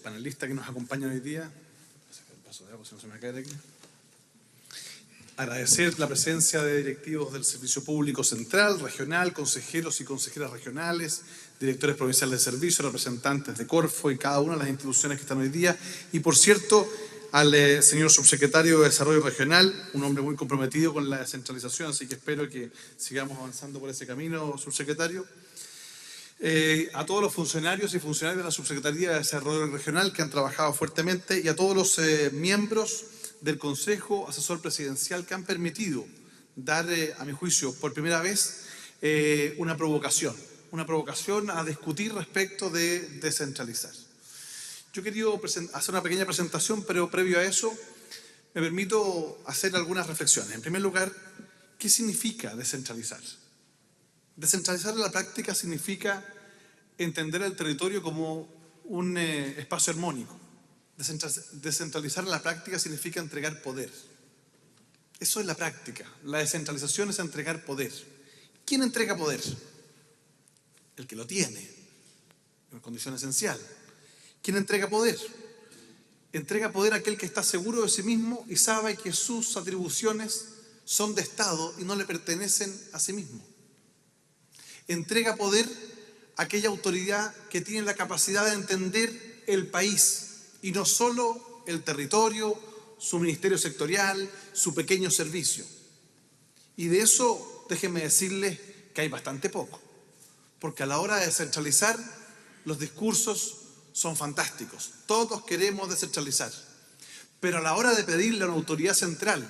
Panelistas que nos acompañan hoy día. Paso de agua, si no se me cae de aquí. Agradecer la presencia de directivos del Servicio Público Central, Regional, consejeros y consejeras regionales, directores provinciales de servicio, representantes de Corfo y cada una de las instituciones que están hoy día. Y por cierto, al señor subsecretario de Desarrollo Regional, un hombre muy comprometido con la descentralización, así que espero que sigamos avanzando por ese camino, subsecretario. A todos los funcionarios y funcionarias de la Subsecretaría de Desarrollo Regional que han trabajado fuertemente y a todos los miembros del Consejo Asesor Presidencial que han permitido dar, a mi juicio, por primera vez, una provocación a discutir respecto de descentralizar. Yo he querido hacer una pequeña presentación, pero previo a eso me permito hacer algunas reflexiones. En primer lugar, ¿qué significa descentralizar? Descentralizar en la práctica significa entender el territorio como un espacio armónico. Descentralizar en la práctica significa entregar poder. Eso es la práctica. La descentralización es entregar poder. ¿Quién entrega poder? El que lo tiene, en condición esencial. ¿Quién entrega poder? Entrega poder a aquel que está seguro de sí mismo y sabe que sus atribuciones son de Estado y no le pertenecen a sí mismo. Entrega poder a aquella autoridad que tiene la capacidad de entender el país y no solo el territorio, su ministerio sectorial, su pequeño servicio. Y de eso déjenme decirles que hay bastante poco, porque a la hora de descentralizar los discursos son fantásticos. Todos queremos descentralizar, pero a la hora de pedirle a una autoridad central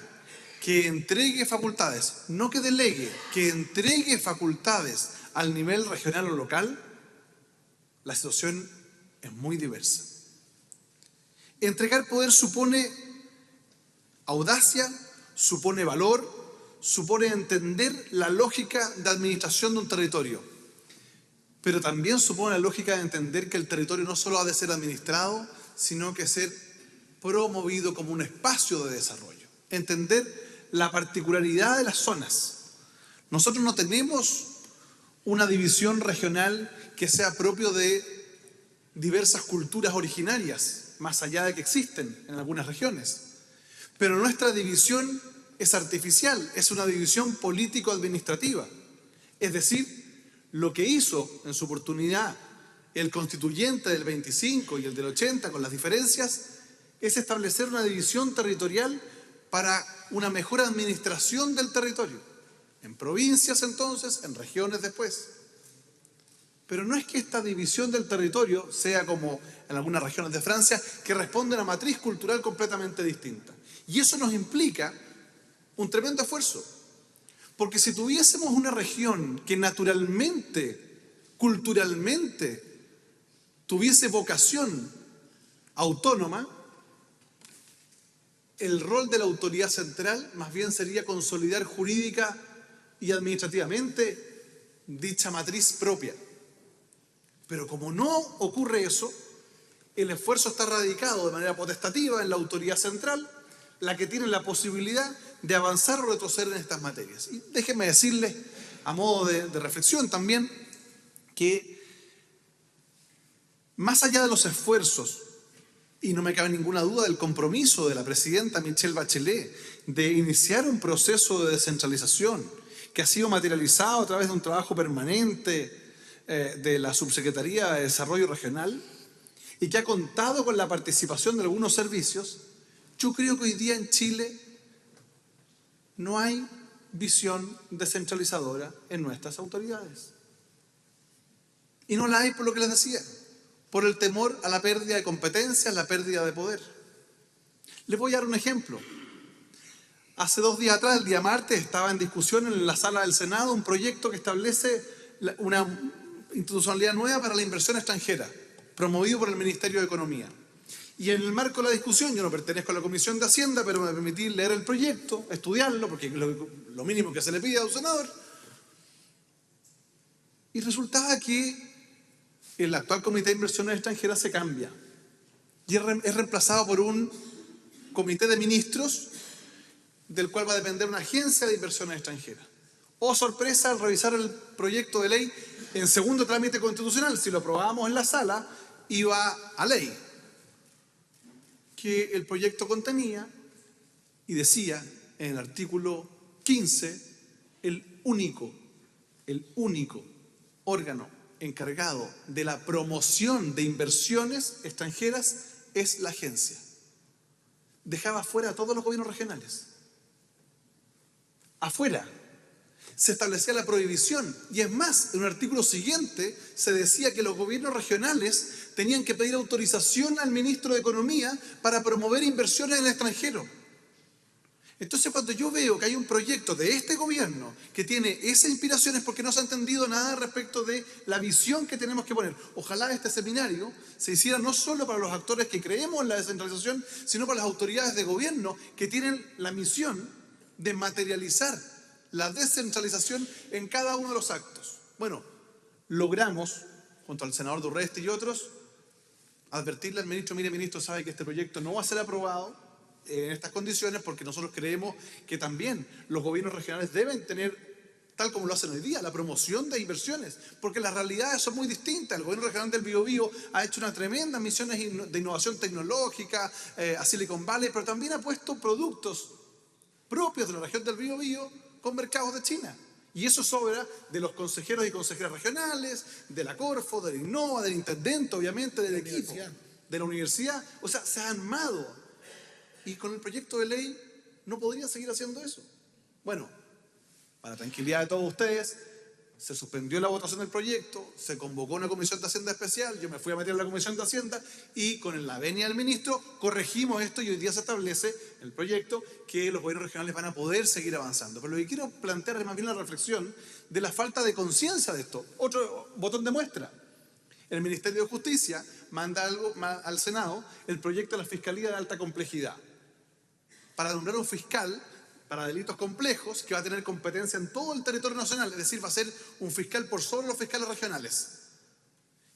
que entregue facultades, no que delegue, que entregue facultades al nivel regional o local, la situación es muy diversa. Entregar poder supone audacia, supone valor, supone entender la lógica de administración de un territorio, pero también supone la lógica de entender que el territorio no solo ha de ser administrado, sino que ser promovido como un espacio de desarrollo. Entender la particularidad de las zonas. Nosotros no tenemos una división regional que sea propio de diversas culturas originarias, más allá de que existen en algunas regiones. Pero nuestra división es artificial, es una división político-administrativa. Es decir, lo que hizo en su oportunidad el constituyente del 25 y el del 80, con las diferencias, es establecer una división territorial para una mejor administración del territorio. En provincias entonces, en regiones después. Pero no es que esta división del territorio sea como en algunas regiones de Francia, que responde a una matriz cultural completamente distinta. Y eso nos implica un tremendo esfuerzo. Porque si tuviésemos una región que naturalmente, culturalmente, tuviese vocación autónoma, el rol de la autoridad central más bien sería consolidar jurídica y administrativamente dicha matriz propia. Pero como no ocurre eso, el esfuerzo está radicado de manera potestativa en la autoridad central, la que tiene la posibilidad de avanzar o retroceder en estas materias. Y déjenme decirles, a modo de reflexión también, que más allá de los esfuerzos, y no me cabe ninguna duda del compromiso de la presidenta Michelle Bachelet de iniciar un proceso de descentralización que ha sido materializado a través de un trabajo permanente de la Subsecretaría de Desarrollo Regional y que ha contado con la participación de algunos servicios, yo creo que hoy día en Chile no hay visión descentralizadora en nuestras autoridades. Y no la hay por lo que les decía, por el temor a la pérdida de competencias, la pérdida de poder. Les voy a dar un ejemplo. Hace 2 días atrás, el día martes, estaba en discusión en la sala del Senado un proyecto que establece una institucionalidad nueva para la inversión extranjera, promovido por el Ministerio de Economía. Y en el marco de la discusión, yo no pertenezco a la Comisión de Hacienda, pero me permití leer el proyecto, estudiarlo, porque es lo mínimo que se le pide a un senador. Y resultaba que el actual Comité de Inversiones Extranjeras se cambia y es reemplazado por un comité de ministros del cual va a depender una agencia de inversiones extranjeras. Oh, sorpresa, al revisar el proyecto de ley en segundo trámite constitucional, si lo aprobábamos en la sala, iba a ley. que el proyecto contenía y decía en el artículo 15, el único órgano encargado de la promoción de inversiones extranjeras es la agencia. Dejaba fuera a todos los gobiernos regionales. Afuera. Se establecía la prohibición y es más, en un artículo siguiente se decía que los gobiernos regionales tenían que pedir autorización al ministro de Economía para promover inversiones en el extranjero. Entonces, cuando yo veo que hay un proyecto de este gobierno que tiene esa inspiración es porque no se ha entendido nada respecto de la visión que tenemos que poner. Ojalá este seminario se hiciera no solo para los actores que creemos en la descentralización, sino para las autoridades de gobierno que tienen la misión de materializar la descentralización en cada uno de los actos. Bueno, logramos, junto al senador Durresti y otros, advertirle al ministro: mire, ministro, sabe que este proyecto no va a ser aprobado en estas condiciones porque nosotros creemos que también los gobiernos regionales deben tener, tal como lo hacen hoy día, la promoción de inversiones, porque las realidades son muy distintas. El gobierno regional del Biobío ha hecho una tremenda misiones de innovación tecnológica a Silicon Valley, pero también ha puesto productos propios de la región del Biobío con mercados de China. Y eso es obra de los consejeros y consejeras regionales, de la Corfo, del Innova, del intendente, obviamente, del equipo, de la universidad. O sea, se ha armado. Y con el proyecto de ley no podría seguir haciendo eso. Bueno, para tranquilidad de todos ustedes, se suspendió la votación del proyecto, se convocó una comisión de Hacienda especial, yo me fui a meter en la comisión de Hacienda y con la venia del ministro corregimos esto y hoy día se establece en el proyecto que los gobiernos regionales van a poder seguir avanzando. Pero lo que quiero plantear es más bien la reflexión de la falta de conciencia de esto. Otro botón de muestra. El Ministerio de Justicia manda al Senado el proyecto de la Fiscalía de Alta Complejidad para nombrar un fiscal para delitos complejos que va a tener competencia en todo el territorio nacional, es decir, va a ser un fiscal por sobre los fiscales regionales.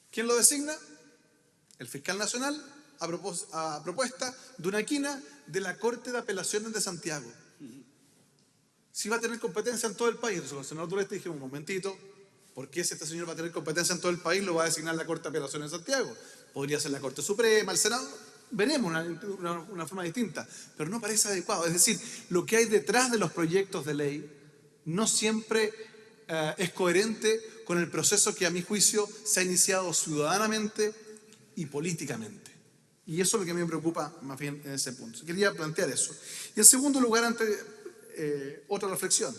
¿Quién lo designa? El fiscal nacional a propuesta de una quina de la Corte de Apelaciones de Santiago. Si va a tener competencia en todo el país, entonces el senador Durresti dije: un momentito, ¿por qué si este señor va a tener competencia en todo el país lo va a designar la Corte de Apelaciones de Santiago? Podría ser la Corte Suprema, el Senado. Veremos una forma distinta, pero no parece adecuado. Es decir, lo que hay detrás de los proyectos de ley no siempre es coherente con el proceso que a mi juicio se ha iniciado ciudadanamente y políticamente. Y eso es lo que a mí me preocupa más bien en ese punto. Quería plantear eso. Y en segundo lugar, otra reflexión.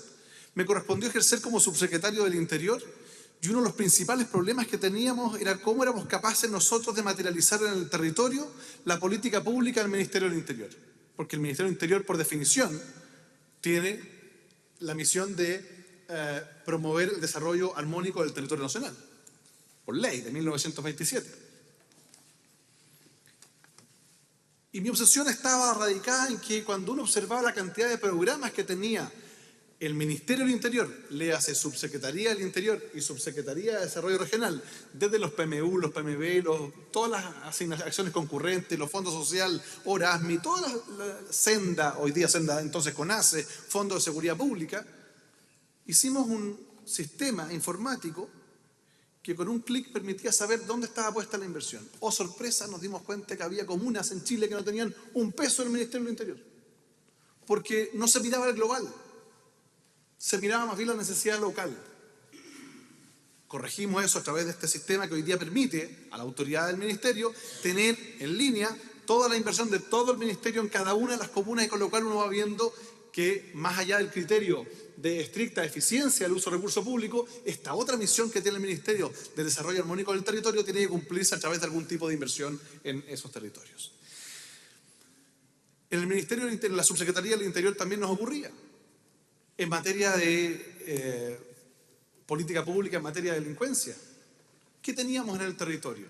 Me correspondió ejercer como subsecretario del Interior y uno de los principales problemas que teníamos era cómo éramos capaces nosotros de materializar en el territorio la política pública del Ministerio del Interior. Porque el Ministerio del Interior, por definición, tiene la misión de promover el desarrollo armónico del territorio nacional, por ley de 1927. Y mi obsesión estaba radicada en que cuando uno observaba la cantidad de programas que tenía el Ministerio del Interior, léase Subsecretaría del Interior y Subsecretaría de Desarrollo Regional, desde los PMU, los PMB, todas las acciones concurrentes, los fondos social, Orasmi, toda la Senda, hoy día Senda, entonces CONACE, Fondo de Seguridad Pública, hicimos un sistema informático que con un clic permitía saber dónde estaba puesta la inversión. Oh, sorpresa, nos dimos cuenta que había comunas en Chile que no tenían un peso en el Ministerio del Interior, porque no se miraba el global. Se miraba más bien la necesidad local. Corregimos eso a través de este sistema que hoy día permite a la autoridad del ministerio tener en línea toda la inversión de todo el ministerio en cada una de las comunas, y con lo cual uno va viendo que más allá del criterio de estricta eficiencia del uso del recurso público, esta otra misión que tiene el Ministerio de Desarrollo Armónico del Territorio tiene que cumplirse a través de algún tipo de inversión en esos territorios. En el Ministerio, en la Subsecretaría del Interior también nos ocurría. En materia de política pública, en materia de delincuencia, ¿qué teníamos en el territorio?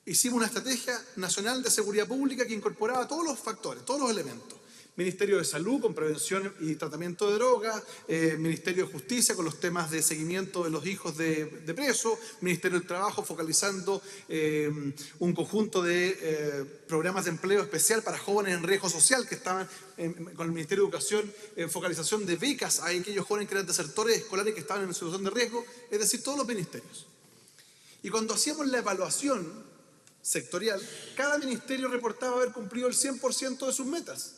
Hicimos una estrategia nacional de seguridad pública que incorporaba todos los factores, todos los elementos. Ministerio de Salud con prevención y tratamiento de drogas, Ministerio de Justicia con los temas de seguimiento de los hijos de presos, Ministerio del Trabajo focalizando un conjunto de programas de empleo especial para jóvenes en riesgo social que estaban con el Ministerio de Educación, focalización de becas a aquellos jóvenes que eran desertores escolares que estaban en situación de riesgo, es decir, todos los ministerios. Y cuando hacíamos la evaluación sectorial, cada ministerio reportaba haber cumplido el 100% de sus metas.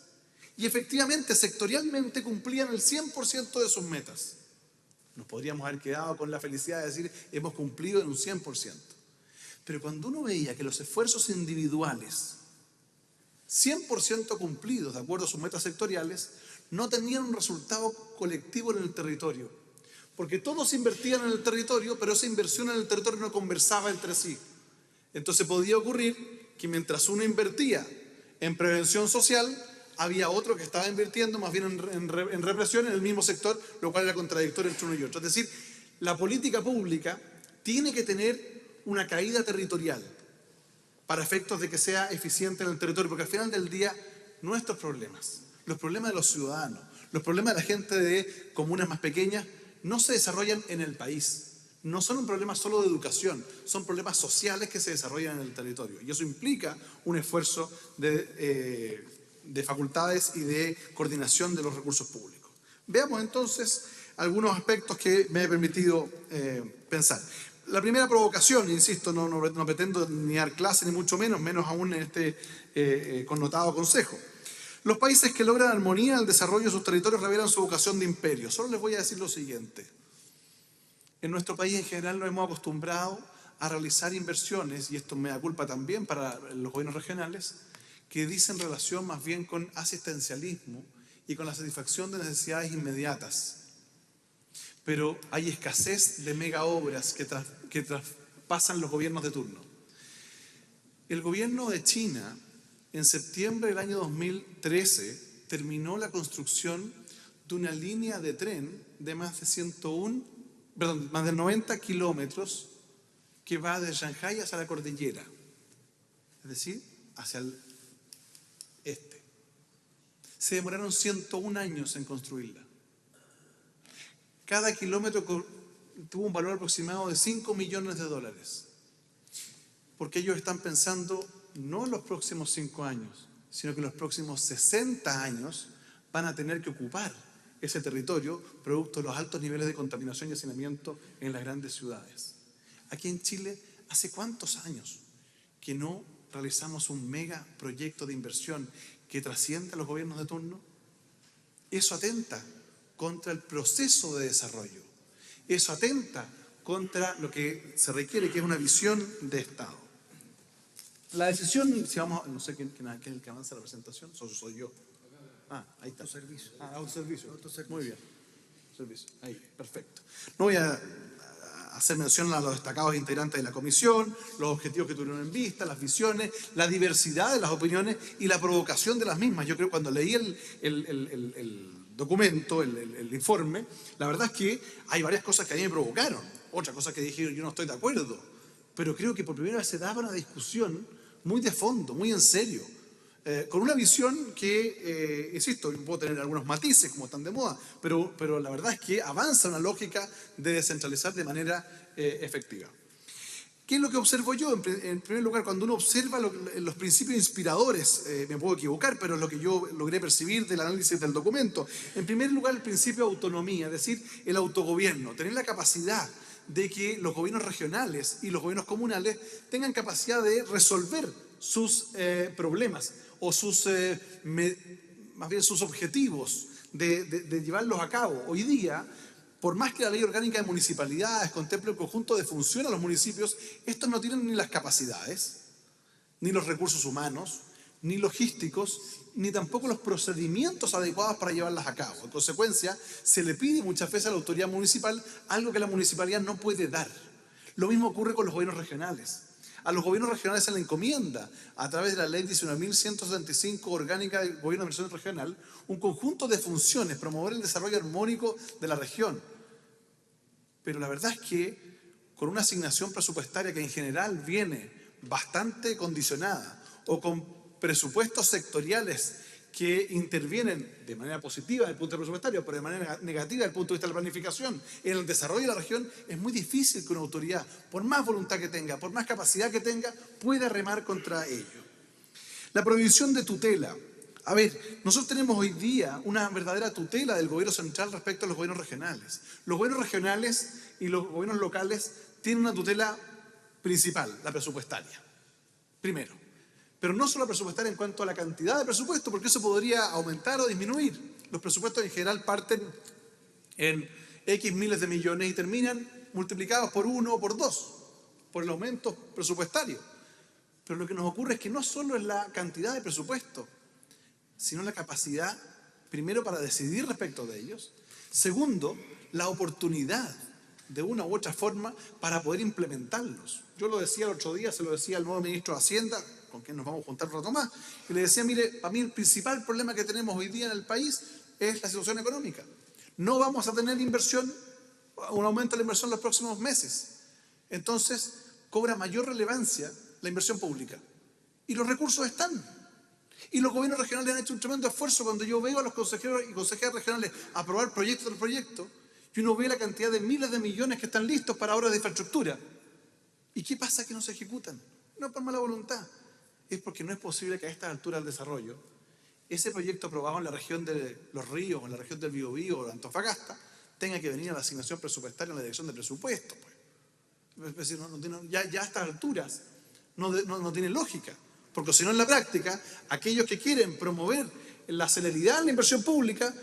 Y efectivamente, sectorialmente cumplían el 100% de sus metas. Nos podríamos haber quedado con la felicidad de decir hemos cumplido en un 100%. Pero cuando uno veía que los esfuerzos individuales, 100% cumplidos de acuerdo a sus metas sectoriales, no tenían un resultado colectivo en el territorio. Porque todos invertían en el territorio, pero esa inversión en el territorio no conversaba entre sí. Entonces podía ocurrir que mientras uno invertía en prevención social, había otro que estaba invirtiendo más bien en represión en el mismo sector, lo cual era contradictorio entre uno y otro. Es decir, la política pública tiene que tener una caída territorial para efectos de que sea eficiente en el territorio, porque al final del día nuestros problemas, los problemas de los ciudadanos, los problemas de la gente de comunas más pequeñas, no se desarrollan en el país. No son un problema solo de educación, son problemas sociales que se desarrollan en el territorio. Y eso implica un esfuerzo de facultades y de coordinación de los recursos públicos. Veamos entonces algunos aspectos que me he permitido pensar. La primera provocación, insisto, no pretendo ni dar clase, ni mucho menos aún en este connotado consejo. Los países que logran armonía en el desarrollo de sus territorios revelan su vocación de imperio. Solo les voy a decir lo siguiente. En nuestro país en general nos hemos acostumbrado a realizar inversiones, y esto me da culpa también para los gobiernos regionales, que dicen relación más bien con asistencialismo y con la satisfacción de necesidades inmediatas. Pero hay escasez de mega obras que traspasan los gobiernos de turno. El gobierno de China, en septiembre del año 2013, terminó la construcción de una línea de tren de más de 90 kilómetros que va de Shanghái hacia la cordillera, es decir, hacia el este. Se demoraron 101 años en construirla. Cada kilómetro tuvo un valor aproximado de $5 millones, porque ellos están pensando no en los próximos 5 años, sino que en los próximos 60 años van a tener que ocupar ese territorio producto de los altos niveles de contaminación y hacinamiento en las grandes ciudades. Aquí en Chile, ¿hace cuántos años que no realizamos un mega proyecto de inversión que trasciende a los gobiernos de turno? Eso atenta contra el proceso de desarrollo. Eso atenta contra lo que se requiere, que es una visión de Estado. La decisión, si vamos, no sé quién es el que avanza la presentación, soy yo. Ahí está. Autoservicio. Autoservicio. Muy bien. Servicio. Ahí, perfecto. No voy a hacer mención a los destacados integrantes de la comisión, los objetivos que tuvieron en vista, las visiones, la diversidad de las opiniones y la provocación de las mismas. Yo creo que cuando leí el documento, el informe, la verdad es que hay varias cosas que a mí me provocaron. Otra cosa que dije, yo no estoy de acuerdo. Pero creo que por primera vez se daba una discusión muy de fondo, muy en serio. Con una visión que, insisto, puedo tener algunos matices como están de moda, pero la verdad es que avanza una lógica de descentralizar de manera efectiva. ¿Qué es lo que observo yo? En primer lugar, cuando uno observa los principios inspiradores, me puedo equivocar, pero es lo que yo logré percibir del análisis del documento. En primer lugar, el principio de autonomía, es decir, el autogobierno, tener la capacidad de que los gobiernos regionales y los gobiernos comunales tengan capacidad de resolver sus problemas o más bien sus objetivos, de llevarlos a cabo. Hoy día, por más que la ley orgánica de municipalidades contemple el conjunto de funciones a los municipios, estos no tienen ni las capacidades, ni los recursos humanos, ni logísticos, ni tampoco los procedimientos adecuados para llevarlas a cabo. En consecuencia, se le pide muchas veces a la autoridad municipal algo que la municipalidad no puede dar. Lo mismo ocurre con los gobiernos regionales. A los gobiernos regionales se le encomienda, a través de la ley 19.175 orgánica del Gobierno de Administración Regional, un conjunto de funciones, promover el desarrollo armónico de la región. Pero la verdad es que con una asignación presupuestaria que en general viene bastante condicionada o con presupuestos sectoriales que intervienen de manera positiva desde el punto de vista presupuestario, pero de manera negativa desde el punto de vista de la planificación en el desarrollo de la región, es muy difícil que una autoridad, por más voluntad que tenga, por más capacidad que tenga, pueda remar contra ello. La prohibición de tutela. A ver, nosotros tenemos hoy día una verdadera tutela del gobierno central respecto a los gobiernos regionales. Los gobiernos regionales y los gobiernos locales tienen una tutela principal, la presupuestaria. primero. Pero no solo presupuestar en cuanto a la cantidad de presupuesto, porque eso podría aumentar o disminuir. Los presupuestos en general parten en X miles de millones y terminan multiplicados por 1 o por 2, por el aumento presupuestario. Pero lo que nos ocurre es que no solo es la cantidad de presupuesto, sino la capacidad, primero, para decidir respecto de ellos. Segundo, la oportunidad, de una u otra forma, para poder implementarlos. Yo lo decía el otro día, se lo decía al nuevo ministro de Hacienda, con quien nos vamos a juntar un rato más, y le decía, mire, para mí el principal problema que tenemos hoy día en el país es la situación económica. No vamos a tener inversión, un aumento de la inversión en los próximos meses. Entonces, cobra mayor relevancia la inversión pública. Y los recursos están. Y los gobiernos regionales han hecho un tremendo esfuerzo. Cuando yo veo a los consejeros y consejeras regionales aprobar proyecto tras proyecto, y uno ve la cantidad de miles de millones que están listos para obras de infraestructura. ¿Y qué pasa que no se ejecutan? No por mala voluntad, es porque no es posible que a estas alturas del desarrollo ese proyecto aprobado en la región de Los Ríos, en la región del Biobío o de Antofagasta, tenga que venir a la asignación presupuestaria en la dirección de presupuestos. Pues. Es decir, ya a estas alturas no tiene lógica, porque si no en la práctica, aquellos que quieren promover la celeridad en la inversión pública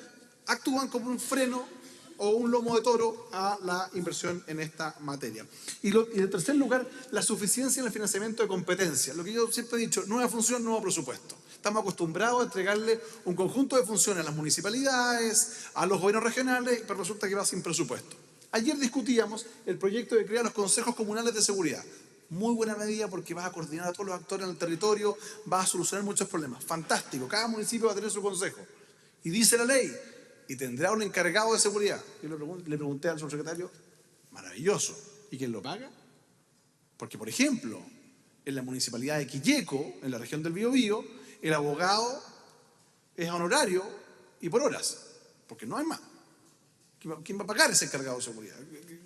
actúan como un freno o un lomo de toro a la inversión en esta materia. Y en tercer lugar, la suficiencia en el financiamiento de competencias. Lo que yo siempre he dicho, nueva función, nuevo presupuesto. Estamos acostumbrados a entregarle un conjunto de funciones a las municipalidades, a los gobiernos regionales, pero resulta que va sin presupuesto. Ayer discutíamos el proyecto de crear los consejos comunales de seguridad. Muy buena medida porque vas a coordinar a todos los actores en el territorio, vas a solucionar muchos problemas. Fantástico, cada municipio va a tener su consejo. Y dice la ley, y tendrá un encargado de seguridad. Yo le pregunté al subsecretario, maravilloso, ¿y quién lo paga? Porque, por ejemplo, en la municipalidad de Quilleco, en la región del Biobío, el abogado es honorario y por horas, porque no hay más. ¿Quién va a pagar ese encargado de seguridad?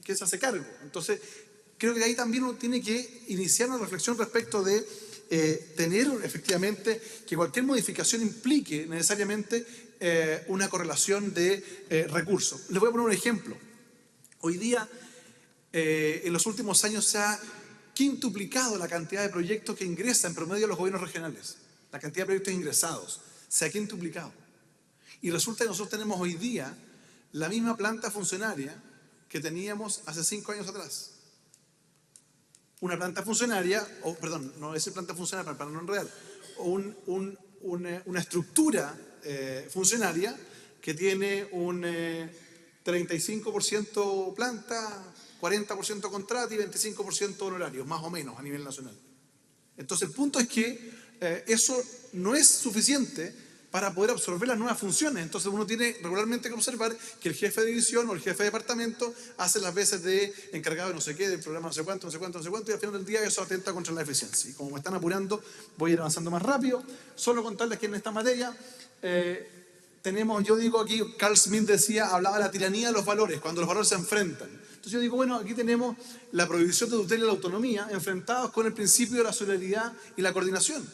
¿Quién se hace cargo? Entonces, creo que ahí también uno tiene que iniciar una reflexión respecto de tener efectivamente que cualquier modificación implique necesariamente una correlación de recursos. Les voy a poner un ejemplo. Hoy día, en los últimos años se ha quintuplicado la cantidad de proyectos que ingresan en promedio a los gobiernos regionales. La cantidad de proyectos ingresados se ha quintuplicado. Y resulta que nosotros tenemos hoy día la misma planta funcionaria que teníamos hace 5 años atrás. Una planta funcionaria, no es planta funcionaria para no enredar, una estructura funcionaria que tiene un 35% planta, 40% contrato y 25% honorarios, más o menos a nivel nacional. Entonces el punto es que eso no es suficiente para poder absorber las nuevas funciones. Entonces uno tiene regularmente que observar que el jefe de división o el jefe de departamento hace las veces de encargado de no sé qué, del programa no sé cuánto, y al final del día eso atenta contra la eficiencia. Y como me están apurando, voy a ir avanzando más rápido. Solo contarles que en esta materia tenemos, yo digo aquí, Carl Smith hablaba de la tiranía de los valores, cuando los valores se enfrentan. Entonces yo digo, bueno, aquí tenemos la prohibición de tutela y la autonomía enfrentados con el principio de la solidaridad y la coordinación.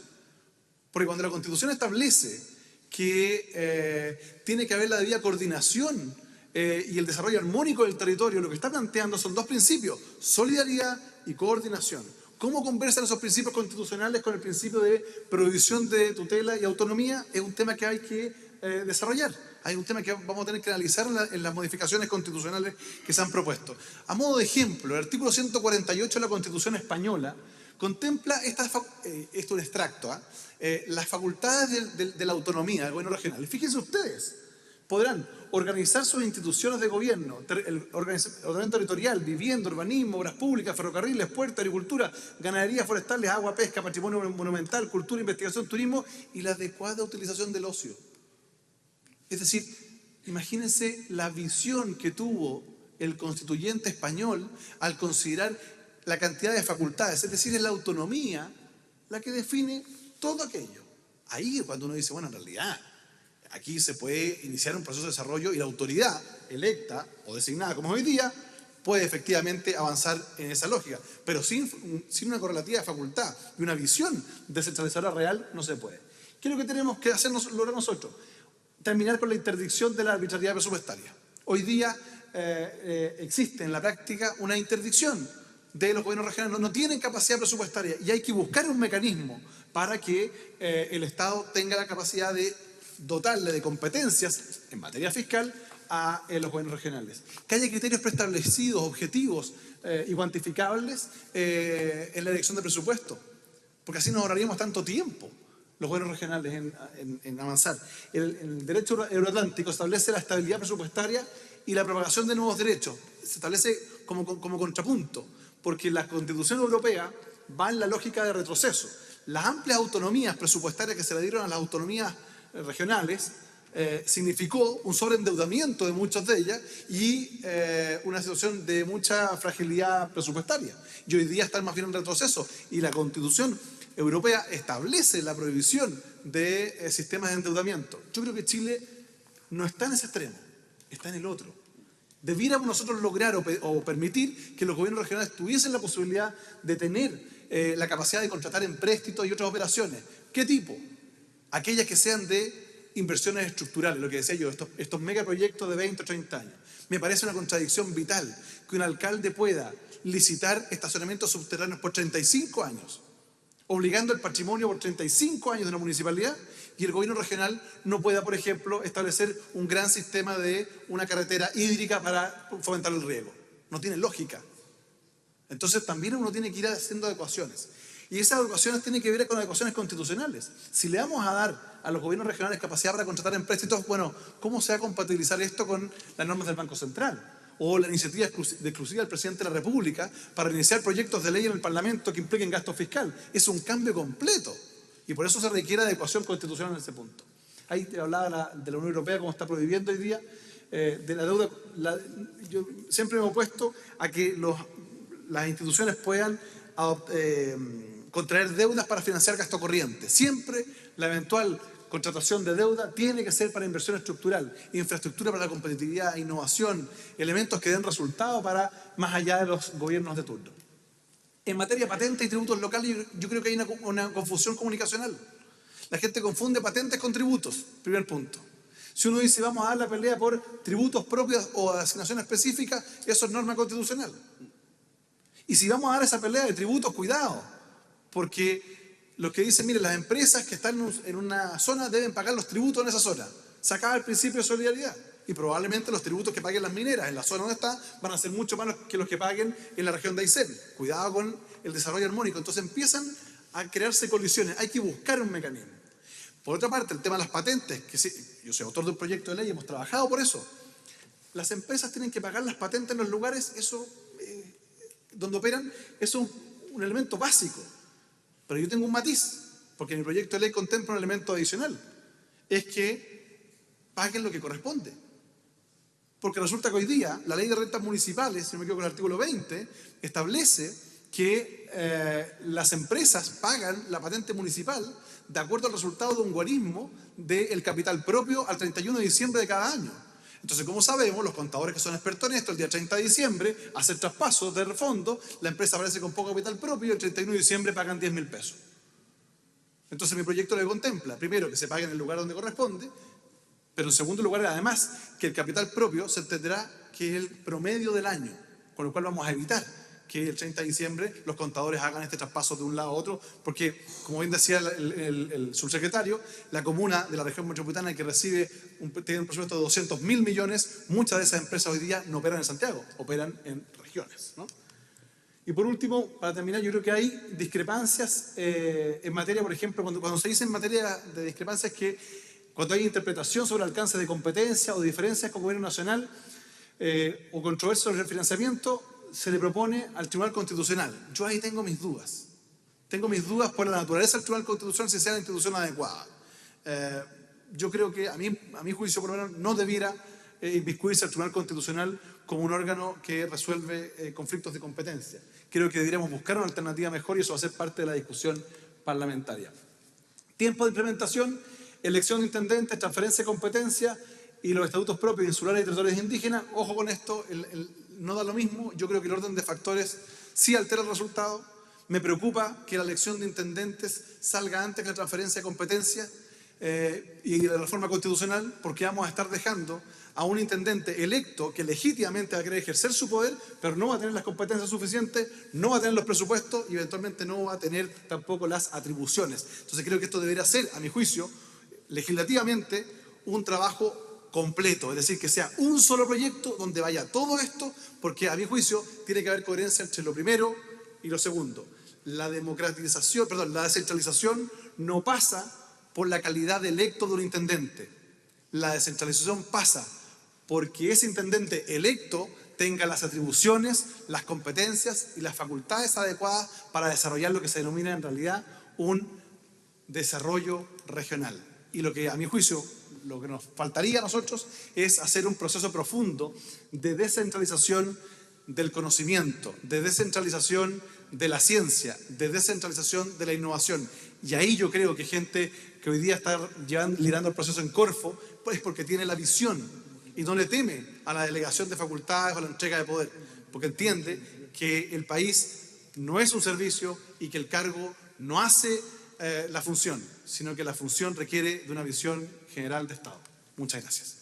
Porque cuando la Constitución establece que tiene que haber la debida coordinación y el desarrollo armónico del territorio, lo que está planteando son dos principios, solidaridad y coordinación. ¿Cómo conversan esos principios constitucionales con el principio de prohibición de tutela y autonomía? Es un tema que hay que desarrollar. Hay un tema que vamos a tener que analizar en las modificaciones constitucionales que se han propuesto. A modo de ejemplo, el artículo 148 de la Constitución española contempla, esto es un extracto, las facultades de la autonomía del gobierno regional. Y fíjense ustedes, podrán organizar sus instituciones de gobierno, el ordenamiento territorial, vivienda, urbanismo, obras públicas, ferrocarriles, puertos, agricultura, ganadería, forestales, agua, pesca, patrimonio monumental, cultura, investigación, turismo y la adecuada utilización del ocio. Es decir, imagínense la visión que tuvo el constituyente español al considerar la cantidad de facultades, es decir, es la autonomía la que define todo aquello. Ahí es cuando uno dice, bueno, en realidad, aquí se puede iniciar un proceso de desarrollo y la autoridad electa o designada como hoy día puede efectivamente avanzar en esa lógica. Pero sin una correlativa de facultad y una visión descentralizadora real no se puede. ¿Qué es lo que tenemos que lograr nosotros? Terminar con la interdicción de la arbitrariedad presupuestaria. Hoy día existe en la práctica una interdicción de los gobiernos regionales no tienen capacidad presupuestaria y hay que buscar un mecanismo para que el Estado tenga la capacidad de dotarle de competencias en materia fiscal a los gobiernos regionales. Que haya criterios preestablecidos, objetivos y cuantificables en la elección de presupuesto, porque así nos ahorraríamos tanto tiempo los gobiernos regionales en avanzar. El derecho euroatlántico establece la estabilidad presupuestaria y la propagación de nuevos derechos. Se establece como contrapunto, porque la Constitución Europea va en la lógica de retroceso. Las amplias autonomías presupuestarias que se le dieron a las autonomías regionales significó un sobreendeudamiento de muchas de ellas y una situación de mucha fragilidad presupuestaria. Y hoy día están más bien en retroceso. Y la Constitución Europea establece la prohibición de sistemas de endeudamiento. Yo creo que Chile no está en ese extremo, está en el otro. Debiéramos nosotros lograr o permitir que los gobiernos regionales tuviesen la posibilidad de tener la capacidad de contratar empréstitos y otras operaciones. ¿Qué tipo? Aquellas que sean de inversiones estructurales, lo que decía yo, estos megaproyectos de 20 o 30 años. Me parece una contradicción vital que un alcalde pueda licitar estacionamientos subterráneos por 35 años, obligando el patrimonio por 35 años de una municipalidad, y el gobierno regional no pueda, por ejemplo, establecer un gran sistema de una carretera hídrica para fomentar el riego. No tiene lógica. Entonces también uno tiene que ir haciendo adecuaciones. Y esas adecuaciones tienen que ver con adecuaciones constitucionales. Si le vamos a dar a los gobiernos regionales capacidad para contratar empréstitos, bueno, ¿cómo se va a compatibilizar esto con las normas del Banco Central? O la iniciativa exclusiva del presidente de la República para iniciar proyectos de ley en el Parlamento que impliquen gasto fiscal. Es un cambio completo. Y por eso se requiere adecuación constitucional en ese punto. Ahí te hablaba de la Unión Europea, como está prohibiendo hoy día, de la deuda. Yo siempre me he opuesto a que las instituciones puedan contraer deudas para financiar gasto corriente. Siempre la eventual contratación de deuda tiene que ser para inversión estructural, infraestructura para la competitividad, innovación, elementos que den resultado para más allá de los gobiernos de turno. En materia de patentes y tributos locales, yo creo que hay una confusión comunicacional. La gente confunde patentes con tributos, primer punto. Si uno dice vamos a dar la pelea por tributos propios o asignación específica, eso es norma constitucional. Y si vamos a dar esa pelea de tributos, cuidado, porque los que dicen, mire, las empresas que están en una zona deben pagar los tributos en esa zona. Se acaba el principio de solidaridad. Y probablemente los tributos que paguen las mineras en la zona donde está van a ser mucho más que los que paguen en la región de Aysén. Cuidado con el desarrollo armónico. Entonces empiezan a crearse colisiones. Hay que buscar un mecanismo. Por otra parte, el tema de las patentes, que sí, yo soy autor de un proyecto de ley, hemos trabajado por eso. Las empresas tienen que pagar las patentes en los lugares donde operan. Eso es un elemento básico. Pero yo tengo un matiz, porque mi proyecto de ley contempla un elemento adicional. Es que paguen lo que corresponde. Porque resulta que hoy día la ley de rentas municipales, si no me equivoco, el artículo 20, establece que las empresas pagan la patente municipal de acuerdo al resultado de un guarismo del capital propio al 31 de diciembre de cada año. Entonces, como sabemos, los contadores que son expertos en esto, el día 30 de diciembre, hacen traspasos de fondo, la empresa aparece con poco capital propio y el 31 de diciembre pagan 10.000 pesos. Entonces, mi proyecto le contempla, primero, que se pague en el lugar donde corresponde, pero en segundo lugar, además, que el capital propio se entenderá que es el promedio del año, con lo cual vamos a evitar que el 30 de diciembre los contadores hagan este traspaso de un lado a otro, porque, como bien decía el subsecretario, la comuna de la región metropolitana que tiene un presupuesto de 200.000 millones, muchas de esas empresas hoy día no operan en Santiago, operan en regiones, ¿no? Y por último, para terminar, yo creo que hay discrepancias en materia, por ejemplo, cuando se dice en materia de discrepancias que cuando hay interpretación sobre alcance de competencia o diferencias con el gobierno nacional o controversia sobre el financiamiento, se le propone al Tribunal Constitucional. Yo ahí tengo mis dudas. Tengo mis dudas por la naturaleza del Tribunal Constitucional, si sea la institución adecuada. Yo creo que, a mi juicio, por lo menos, no debiera inmiscuirse al Tribunal Constitucional como un órgano que resuelve conflictos de competencia. Creo que deberíamos buscar una alternativa mejor y eso va a ser parte de la discusión parlamentaria. Tiempo de implementación, elección de intendentes, transferencia de competencia y los estatutos propios insulares y territorios indígenas. Ojo con esto, no da lo mismo. Yo creo que el orden de factores sí altera el resultado. Me preocupa que la elección de intendentes salga antes que la transferencia de competencia. y de la reforma constitucional, porque vamos a estar dejando a un intendente electo que legítimamente va a querer ejercer su poder, pero no va a tener las competencias suficientes, no va a tener los presupuestos y eventualmente no va a tener tampoco las atribuciones. Entonces creo que esto debería ser, a mi juicio, legislativamente, un trabajo completo, es decir, que sea un solo proyecto donde vaya todo esto, porque a mi juicio tiene que haber coherencia entre lo primero y lo segundo. La descentralización no pasa por la calidad de electo de un intendente. La descentralización pasa porque ese intendente electo tenga las atribuciones, las competencias y las facultades adecuadas para desarrollar lo que se denomina en realidad un desarrollo regional. Y lo que a mi juicio, lo que nos faltaría a nosotros es hacer un proceso profundo de descentralización del conocimiento, de descentralización de la ciencia, de descentralización de la innovación. Y ahí yo creo que gente que hoy día está liderando el proceso en Corfo, pues porque tiene la visión y no le teme a la delegación de facultades o a la entrega de poder, porque entiende que el país no es un servicio y que el cargo no hace la función, sino que la función requiere de una visión general de Estado. Muchas gracias.